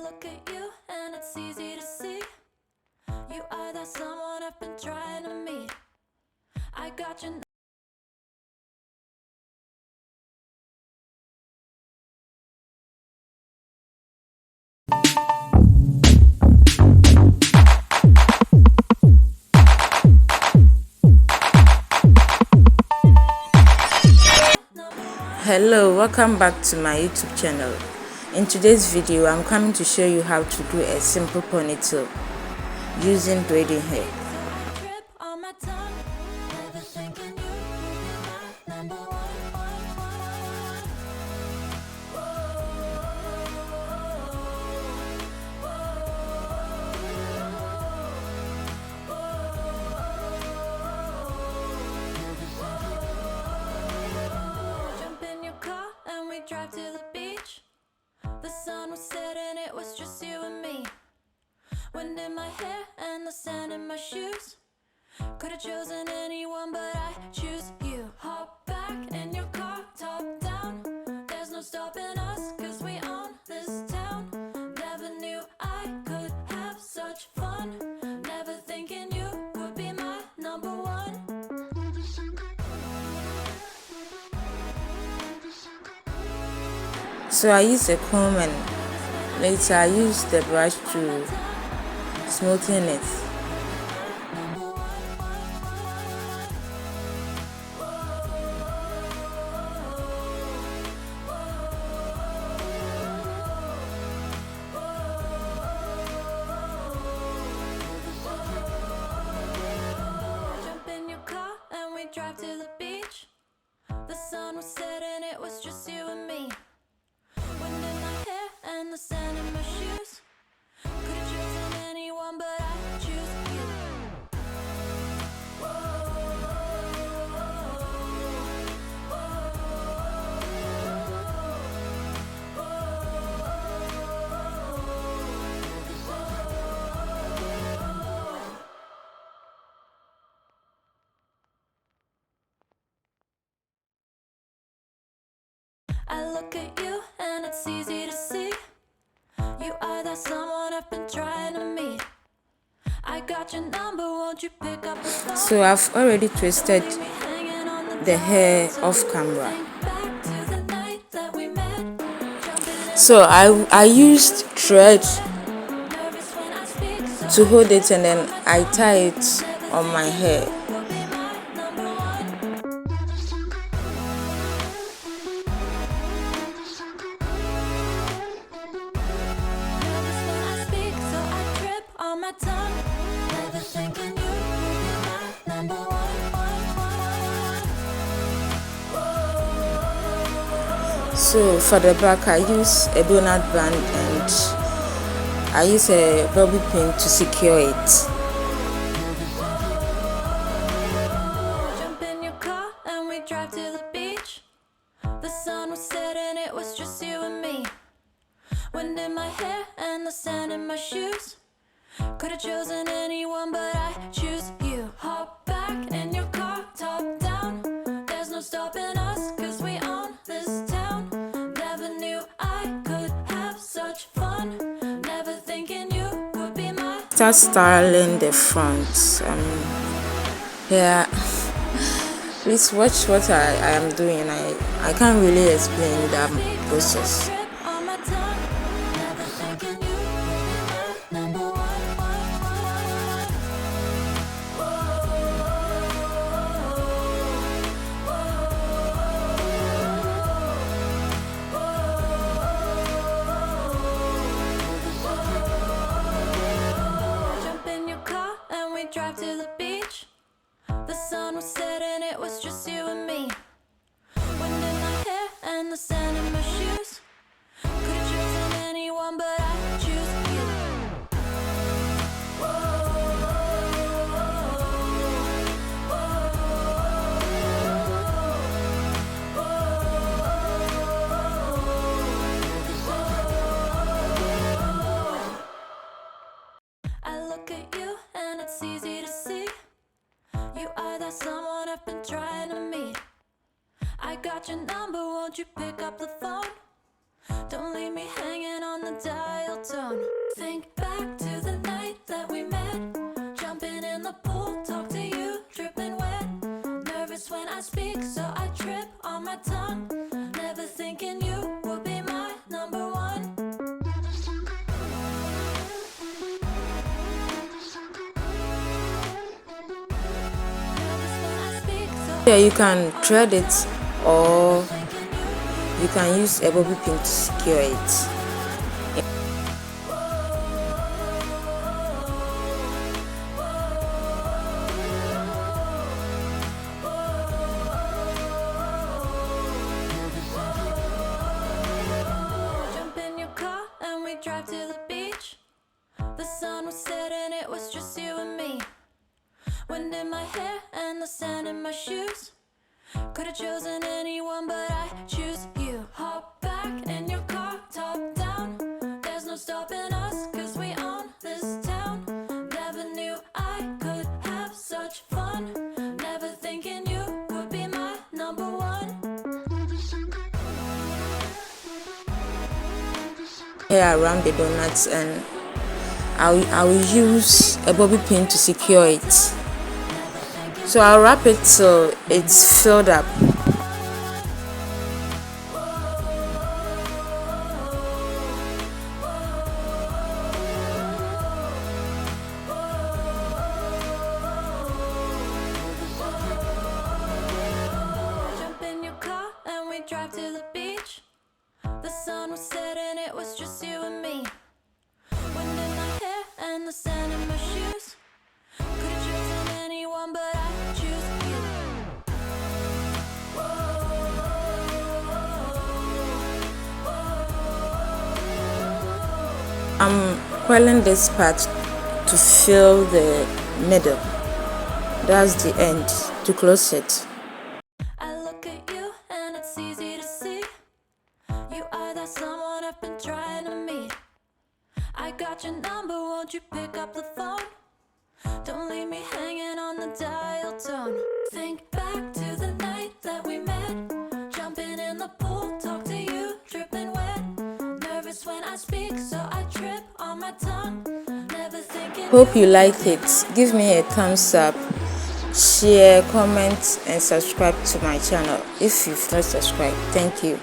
look at you and it's easy to see. You are that someone I've been trying to meet. I got your Hello, welcome back to my YouTube channel. In today's video, I'm coming to show you how to do a simple ponytail using braiding hair. Drive to the beach. The sun was setting, it was just you and me. Wind in my hair and the sand in my shoes. Could have chosen anyone, but I choose you. Hop back in your car, top down. There's no stopping us, cause we own this town. Never knew I could have such fun. Never thinking you would be my number one. So I used a comb and later I used the brush to smoothen it. Jump in your car and we drive to the beach. The sun was setting, it was just you and me. Wind in my hair and the sand in my shoes. Could have chosen anyone, but I choose you. I look at you and it's easy to see. You are that someone I've been trying to meet. I got your number, won't you pick up the phone? So I've already twisted the hair off camera. So I used thread to hold it and then I tie it on my hair. So for the back, I use a donut band and I use a bobby pin to secure it. Jump in your car and we drive to the beach. The sun was setting, it was just you and me. Wind in my hair and the sand in my shoes. Could have chosen anyone, but I choose you. Hop back in your car, top down. There's no stopping us, cause we own this town. Never knew I could have such fun. Never thinking you would be my... Start styling the front. Yeah, please watch what I am doing. I can't really explain that process. Drive to the beach. The sun was setting, it was just you and me. Wind in my hair and the sand in my shoes. Could have chosen anyone, but I choose you. I look at you and it's easy to see. You are that someone I've been trying to meet. I got your number, won't you pick up the phone? Don't leave me hanging on the dial tone. Think back to the night that we met. Jumping in the pool, talk to you, dripping wet. Nervous when I speak, so I trip on my tongue. Never thinking you would be my number one. Yeah, you can thread it, or you can use a bobby pin to secure it. Jump in your car and we drive to the beach. The sun was setting, it was just you and me. Wind in my hair and the sand in my shoes. Could've chosen anyone, but I choose you. Hop back in your car, top down. There's no stopping us, cause we own this town. Never knew I could have such fun. Never thinking you would be my number one. Here around the donuts, and I will use a bobby pin to secure it. So I'll wrap it till it's filled up. Jump in your car and we drive to the beach. The sun was setting, it was just you and me. Wind in my hair and the sand in my shoes. Could've chosen anyone, but I choose you. I'm coiling this part to fill the middle. That's the end, to close it. I look at you and it's easy to see. You are that someone I've been trying to meet. I got your number, won't you pick up the phone? Don't leave me hanging on the dial tone. Think back to the night that we met. Jumping in the pool, talk to you, dripping wet. Nervous when I speak, so I trip on my tongue. Never thinking. Hope you like it. Give me a thumbs up, share, comment, and subscribe to my channel if you've not subscribed. Thank you.